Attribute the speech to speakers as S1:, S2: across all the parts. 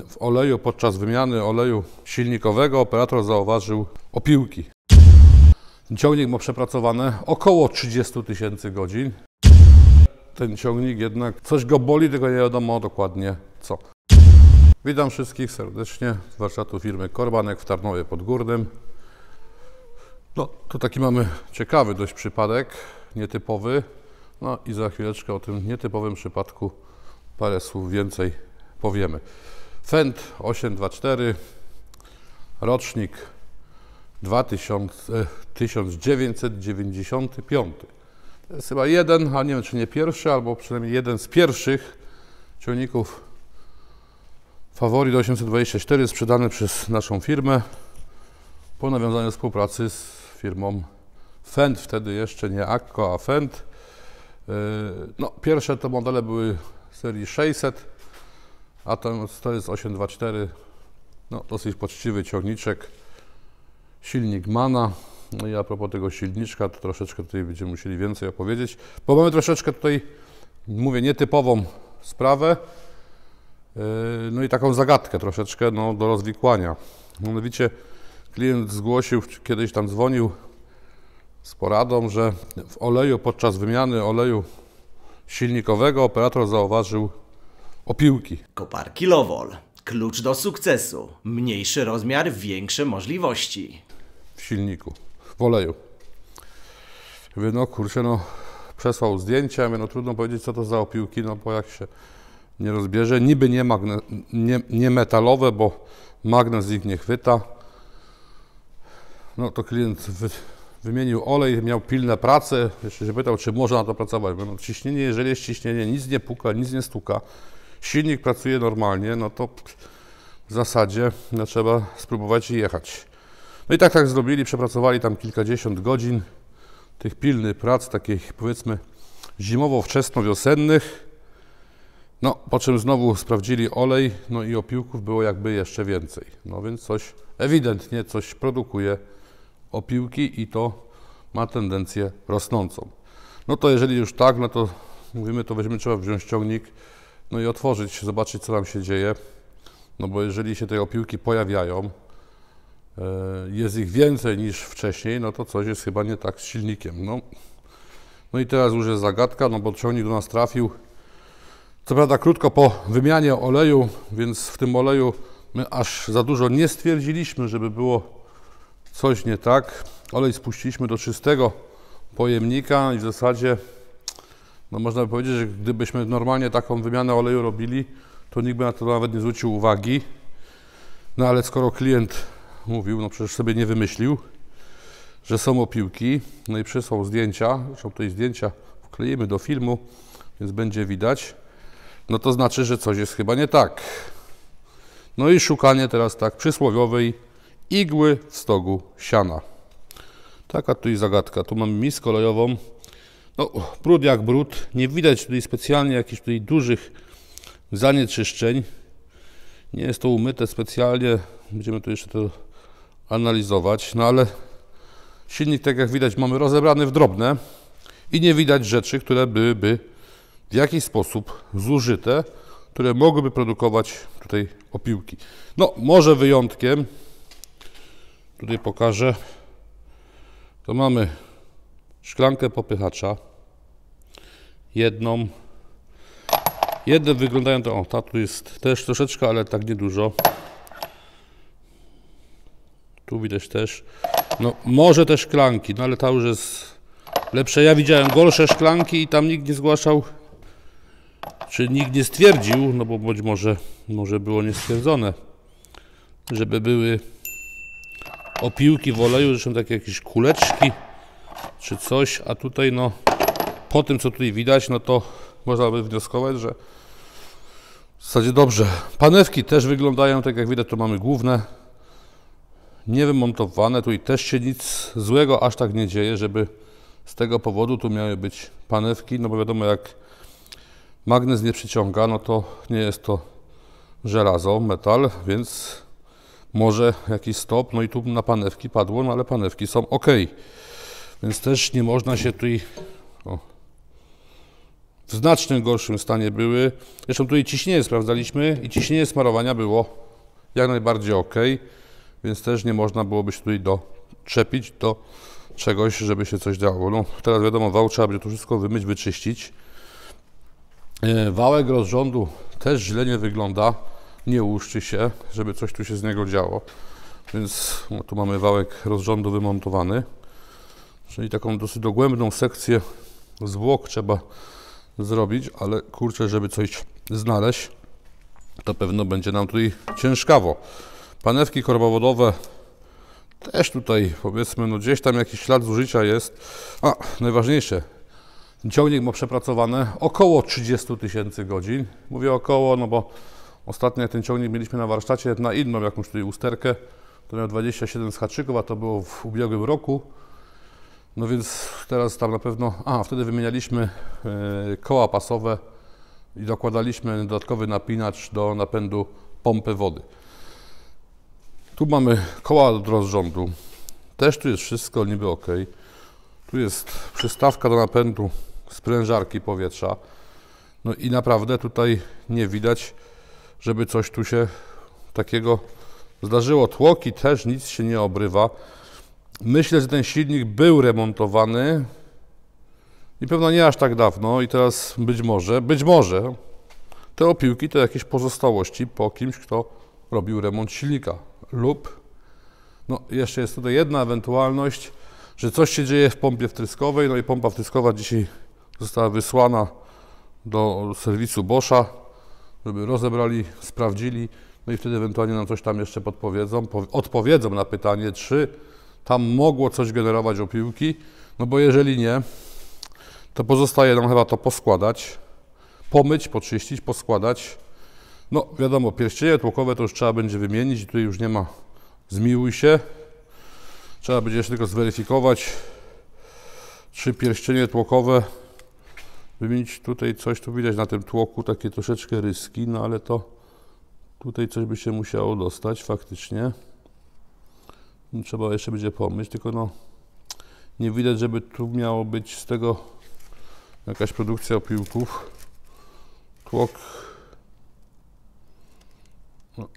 S1: w oleju podczas wymiany oleju silnikowego operator zauważył opiłki. Ciągnik ma przepracowane około 30 000 godzin. Ten ciągnik jednak coś go boli, tylko nie wiadomo dokładnie co. Witam wszystkich serdecznie z warsztatu firmy Korbanek w Tarnowie Podgórnym. No, tu taki mamy ciekawy dość przypadek, nietypowy. No i za chwileczkę o tym nietypowym przypadku parę słów więcej powiemy. Fendt 824, rocznik 1995. To jest chyba jeden, a nie wiem czy nie pierwszy, albo przynajmniej jeden z pierwszych ciągników Favorit 824 sprzedany przez naszą firmę po nawiązaniu współpracy z firmą Fendt, wtedy jeszcze nie Akko, a Fendt. No, pierwsze te modele były serii 600, a to jest 824, no, dosyć poczciwy ciągniczek, silnik MANA. No i a propos tego silniczka, to troszeczkę tutaj będziemy musieli więcej opowiedzieć, bo mamy troszeczkę tutaj, mówię, nietypową sprawę, no i taką zagadkę troszeczkę do rozwikłania. Mianowicie klient zgłosił, kiedyś tam dzwonił z poradą, że w oleju podczas wymiany oleju silnikowego operator zauważył opiłki.
S2: Koparki Lowol. Klucz do sukcesu. Mniejszy rozmiar, większe możliwości.
S1: W silniku, w oleju. Mówię, no kurczę, no przesłał zdjęcia, mówię, no trudno powiedzieć co to za opiłki, no bo jak się nie rozbierze, niby nie metalowe, bo magnes ich nie chwyta. No to klient wymienił olej, miał pilne prace, jeszcze się pytał, czy może na to pracować. No, ciśnienie, jeżeli jest ciśnienie, nic nie puka, nic nie stuka, silnik pracuje normalnie, no to w zasadzie no, trzeba spróbować jechać. No i tak zrobili, przepracowali tam kilkadziesiąt godzin tych pilnych prac, takich powiedzmy zimowo-wczesnowiosennych. No, po czym znowu sprawdzili olej, no i opiłków było jakby jeszcze więcej. No więc coś, ewidentnie coś produkuje opiłki i to ma tendencję rosnącą. No to jeżeli już tak, no to mówimy, to trzeba wziąć ciągnik, no i otworzyć, zobaczyć co tam się dzieje. No bo jeżeli się te opiłki pojawiają, jest ich więcej niż wcześniej, no to coś jest chyba nie tak z silnikiem. No i teraz już jest zagadka, no bo ciągnik do nas trafił. Co prawda krótko po wymianie oleju, więc w tym oleju my aż za dużo nie stwierdziliśmy, żeby było coś nie tak. Olej spuściliśmy do czystego pojemnika i w zasadzie no można by powiedzieć, że gdybyśmy normalnie taką wymianę oleju robili, to nikt by na to nawet nie zwrócił uwagi. No ale skoro klient mówił, no przecież sobie nie wymyślił, że są opiłki, no i przysłał zdjęcia, zresztą tutaj zdjęcia wkleimy do filmu, więc będzie widać, no to znaczy, że coś jest chyba nie tak. No i szukanie teraz tak przysłowiowej igły w stogu siana. Taka tutaj zagadka. Tu mamy miskę olejową. No, brud jak brud. Nie widać tutaj specjalnie jakichś tutaj dużych zanieczyszczeń. Nie jest to umyte specjalnie. Będziemy tu jeszcze to analizować. No ale silnik, tak jak widać, mamy rozebrany w drobne i nie widać rzeczy, które byłyby w jakiś sposób zużyte, które mogłyby produkować tutaj opiłki. No, może wyjątkiem, tutaj pokażę, to mamy szklankę popychacza, jedne wyglądają to, o, ta tu jest też troszeczkę, ale tak niedużo. Tu widać też, no może te szklanki, no ale ta już jest lepsza. Ja widziałem gorsze szklanki i tam nikt nie zgłaszał, czy nikt nie stwierdził, no bo być może było niestwierdzone, żeby były opiłki w oleju, zresztą takie jakieś kuleczki czy coś, a tutaj no po tym co tutaj widać, no to można by wnioskować, że w zasadzie dobrze. Panewki też wyglądają tak jak widać, to mamy główne, niewymontowane, tutaj też się nic złego aż tak nie dzieje, żeby z tego powodu tu miały być panewki, no bo wiadomo jak magnes nie przyciąga, no to nie jest to żelazo, metal, więc może jakiś stop, no i tu na panewki padło, no ale panewki są ok. Więc też nie można się tutaj w znacznie gorszym stanie były. Zresztą tutaj ciśnienie sprawdzaliśmy i ciśnienie smarowania było jak najbardziej ok, więc też nie można byłoby się tutaj doczepić do czegoś, żeby się coś działo. No, teraz wiadomo, wał trzeba będzie to wszystko wymyć, wyczyścić. Wałek rozrządu też źle nie wygląda, nie łuszczy się, żeby coś tu się z niego działo. Więc no, tu mamy wałek rozrządu wymontowany, czyli taką dosyć dogłębną sekcję zwłok trzeba zrobić, ale kurczę, żeby coś znaleźć, to pewno będzie nam tutaj ciężkawo. Panewki korbowodowe też tutaj, powiedzmy, no gdzieś tam jakiś ślad zużycia jest. A, najważniejsze, ciągnik ma przepracowane około 30 000 godzin. Mówię około, no bo ostatnio ten ciągnik mieliśmy na warsztacie na inną jakąś tutaj usterkę. To miał 27 z haczyków, a to było w ubiegłym roku. No więc teraz tam na pewno... wtedy wymienialiśmy koła pasowe i dokładaliśmy dodatkowy napinacz do napędu pompy wody. Tu mamy koła do rozrządu. Też tu jest wszystko niby ok. Tu jest przystawka do napędu sprężarki powietrza. No i naprawdę tutaj nie widać, żeby coś tu się takiego zdarzyło. Tłoki też nic się nie obrywa. Myślę, że ten silnik był remontowany i pewno nie aż tak dawno i teraz być może te opiłki to jakieś pozostałości po kimś, kto robił remont silnika lub no jeszcze jest tutaj jedna ewentualność, że coś się dzieje w pompie wtryskowej, no i pompa wtryskowa dzisiaj została wysłana do serwisu Boscha, żeby rozebrali, sprawdzili, no i wtedy ewentualnie nam coś tam jeszcze odpowiedzą na pytanie, czy tam mogło coś generować opiłki, no bo jeżeli nie, to pozostaje nam chyba to poskładać, pomyć, poczyścić, poskładać. No wiadomo, pierścienie tłokowe to już trzeba będzie wymienić i tutaj już nie ma zmiłuj się. Trzeba będzie jeszcze tylko zweryfikować, czy pierścienie tłokowe wymienić. Tutaj coś tu widać na tym tłoku, takie troszeczkę ryski, no ale to tutaj coś by się musiało dostać faktycznie. Trzeba jeszcze będzie pomyć, tylko no nie widać, żeby tu miało być z tego jakaś produkcja opiłków. Tłok no.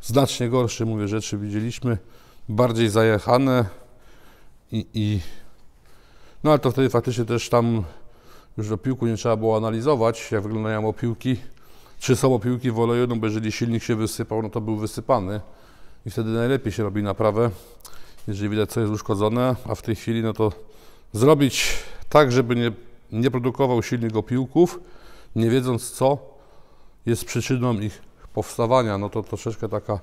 S1: Znacznie gorsze, mówię, rzeczy widzieliśmy, bardziej zajechane no ale to wtedy faktycznie też tam już opiłku nie trzeba było analizować, jak wyglądają opiłki, czy są opiłki w oleju, no bo jeżeli silnik się wysypał, no to był wysypany i wtedy najlepiej się robi naprawę, jeżeli widać, co jest uszkodzone, a w tej chwili no to zrobić tak, żeby nie produkował silnik opiłków, nie wiedząc, co jest przyczyną ich powstawania, no to troszeczkę taka,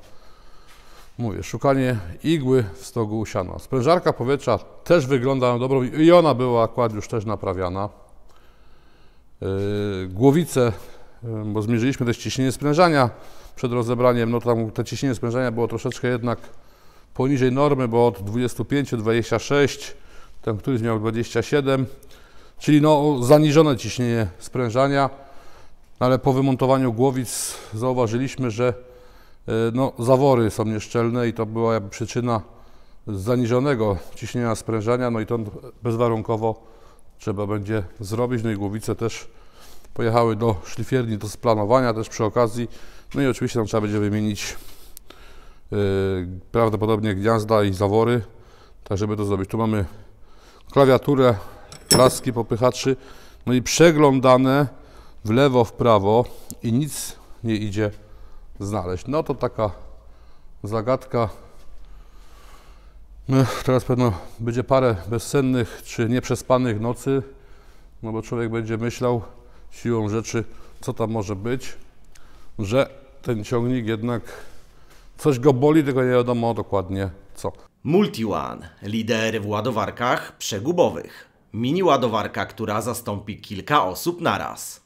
S1: mówię, szukanie igły w stogu siana. Sprężarka powietrza też wygląda na dobrą i ona była akurat już też naprawiana. Głowice, bo zmierzyliśmy też ciśnienie sprężania przed rozebraniem, no tam to ciśnienie sprężania było troszeczkę jednak poniżej normy, bo od 25 do 26, ten któryś miał 27, czyli no zaniżone ciśnienie sprężania. Ale po wymontowaniu głowic zauważyliśmy, że no, zawory są nieszczelne i to była jakby przyczyna zaniżonego ciśnienia sprężania, no i to bezwarunkowo trzeba będzie zrobić. No i głowice też pojechały do szlifierni do splanowania też przy okazji. No i oczywiście tam trzeba będzie wymienić prawdopodobnie gniazda i zawory, tak żeby to zrobić. Tu mamy klawiaturę, laski, popychaczy, no i przeglądane w lewo, w prawo i nic nie idzie znaleźć. No to taka zagadka. No, teraz pewno będzie parę bezsennych czy nieprzespanych nocy, no bo człowiek będzie myślał siłą rzeczy, co tam może być, że ten ciągnik jednak coś go boli, tylko nie wiadomo dokładnie co.
S2: MultiOne, lider w ładowarkach przegubowych. Mini ładowarka, która zastąpi kilka osób naraz.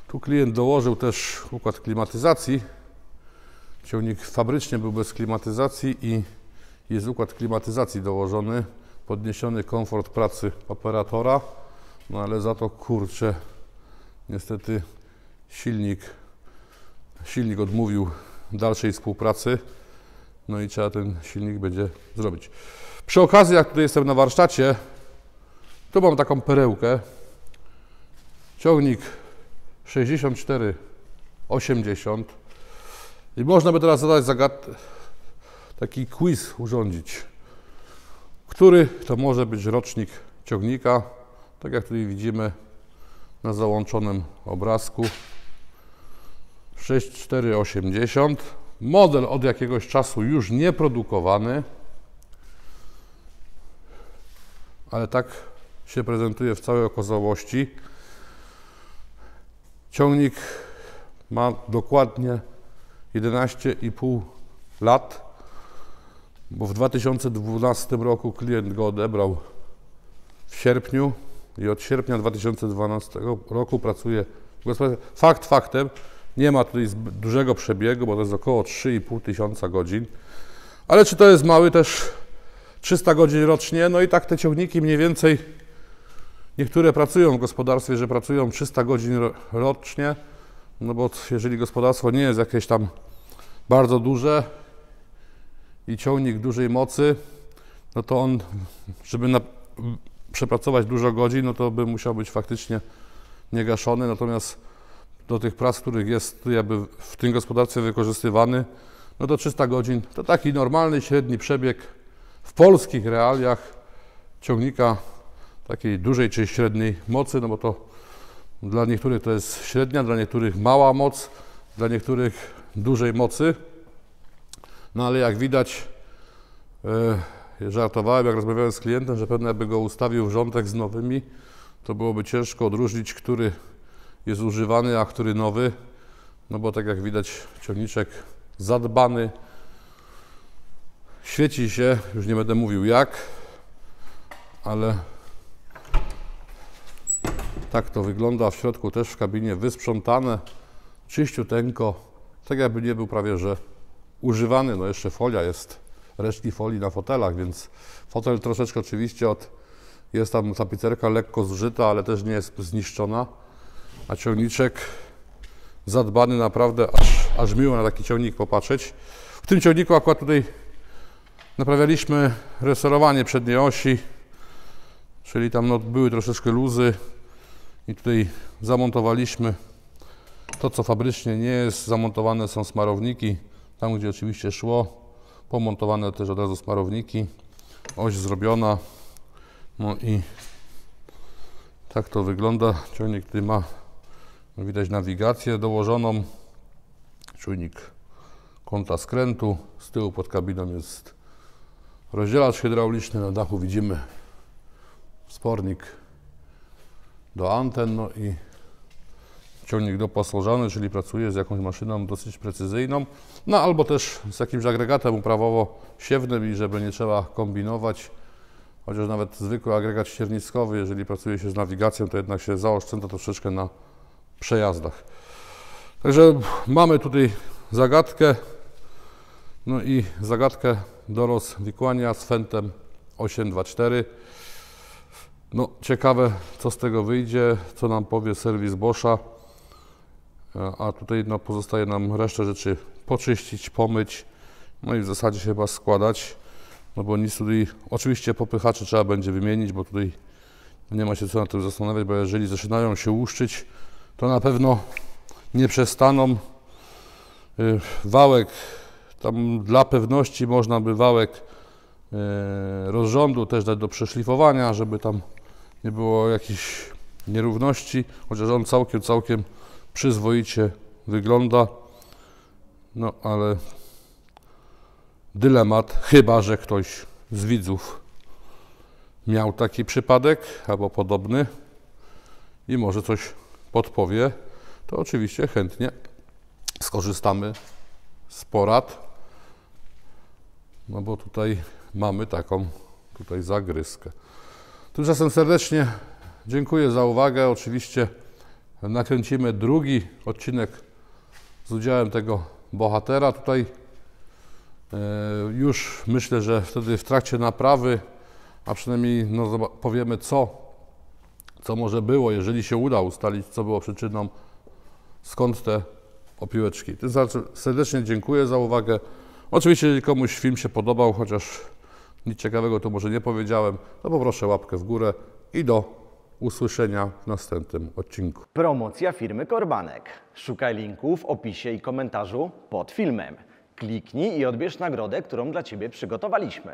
S1: Tu klient dołożył też układ klimatyzacji. Ciągnik fabrycznie był bez klimatyzacji i jest układ klimatyzacji dołożony, podniesiony komfort pracy operatora, no ale za to kurczę, niestety silnik odmówił dalszej współpracy, no i trzeba ten silnik będzie zrobić. Przy okazji, jak tutaj jestem na warsztacie, tu mam taką perełkę, ciągnik 6480 i można by teraz zadać taki quiz urządzić. Który to może być rocznik ciągnika? Tak jak tutaj widzimy na załączonym obrazku. 6480. Model od jakiegoś czasu już nie produkowany, ale tak się prezentuje w całej okazałości. Ciągnik ma dokładnie 11,5 lat, bo w 2012 roku klient go odebrał w sierpniu i od sierpnia 2012 roku pracuje w gospodarstwie. Fakt faktem, nie ma tutaj dużego przebiegu, bo to jest około 3,5 tysiąca godzin. Ale czy to jest mały też 300 godzin rocznie? No i tak te ciągniki mniej więcej, niektóre pracują w gospodarstwie, że pracują 300 godzin rocznie, no bo jeżeli gospodarstwo nie jest jakieś tam bardzo duże i ciągnik dużej mocy, no to on, żeby przepracować dużo godzin, no to by musiał być faktycznie niegaszony, natomiast do tych prac, których jest jakby w tym gospodarstwie wykorzystywany, no to 300 godzin to taki normalny, średni przebieg w polskich realiach ciągnika takiej dużej czy średniej mocy, no bo to dla niektórych to jest średnia, dla niektórych mała moc, dla niektórych dużej mocy. No ale jak widać, żartowałem, jak rozmawiałem z klientem, że pewnie jakby go ustawił wrzątek z nowymi, to byłoby ciężko odróżnić, który jest używany, a który nowy. No bo tak jak widać, ciągniczek zadbany, świeci się, już nie będę mówił jak, ale tak to wygląda. W środku też w kabinie wysprzątane, czyściuteńko, tak jakby nie był prawie że używany. No jeszcze folia jest, resztki folii na fotelach, więc fotel troszeczkę oczywiście jest tam tapicerka lekko zużyta, ale też nie jest zniszczona, a ciągniczek zadbany naprawdę, aż miło na taki ciągnik popatrzeć. W tym ciągniku akurat tutaj naprawialiśmy resorowanie przedniej osi, czyli tam no, były troszeczkę luzy i tutaj zamontowaliśmy to, co fabrycznie nie jest. Zamontowane są smarowniki, tam gdzie oczywiście szło, pomontowane też od razu smarowniki, oś zrobiona, no i tak to wygląda. Ciągnik tutaj ma, no widać, nawigację dołożoną, czujnik kąta skrętu, z tyłu pod kabiną jest rozdzielacz hydrauliczny, na dachu widzimy wspornik do anten, no i ciągnik dopasażony, czyli pracuje z jakąś maszyną dosyć precyzyjną, no albo też z jakimś agregatem uprawowo-siewnym i żeby nie trzeba kombinować, chociaż nawet zwykły agregat ścierniskowy, jeżeli pracuje się z nawigacją, to jednak się zaoszczędza troszeczkę na przejazdach. Także mamy tutaj zagadkę, no i zagadkę do rozwikłania z Fentem 824. No ciekawe, co z tego wyjdzie, co nam powie serwis Boscha, a tutaj no, pozostaje nam resztę rzeczy poczyścić, pomyć, no i w zasadzie się chyba składać, no bo nic tutaj, oczywiście popychacze trzeba będzie wymienić, bo tutaj nie ma się co na tym zastanawiać, bo jeżeli zaczynają się łuszczyć, to na pewno nie przestaną. Wałek, tam dla pewności można by wałek rozrządu też dać do przeszlifowania, żeby tam nie było jakichś nierówności, chociaż on całkiem przyzwoicie wygląda. No ale dylemat, chyba że ktoś z widzów miał taki przypadek albo podobny i może coś podpowie, to oczywiście chętnie skorzystamy z porad, no bo tutaj mamy taką zagryzkę. Tymczasem serdecznie dziękuję za uwagę. Oczywiście nakręcimy drugi odcinek z udziałem tego bohatera. Tutaj już myślę, że wtedy w trakcie naprawy, a przynajmniej no, powiemy co może było, jeżeli się uda ustalić, co było przyczyną, skąd te opiłeczki. Tym serdecznie dziękuję za uwagę. Oczywiście, jeżeli komuś film się podobał, chociaż nic ciekawego to może nie powiedziałem, to poproszę łapkę w górę i do usłyszenia w następnym odcinku.
S3: Promocja firmy Korbanek. Szukaj linku w opisie i komentarzu pod filmem. Kliknij i odbierz nagrodę, którą dla Ciebie przygotowaliśmy.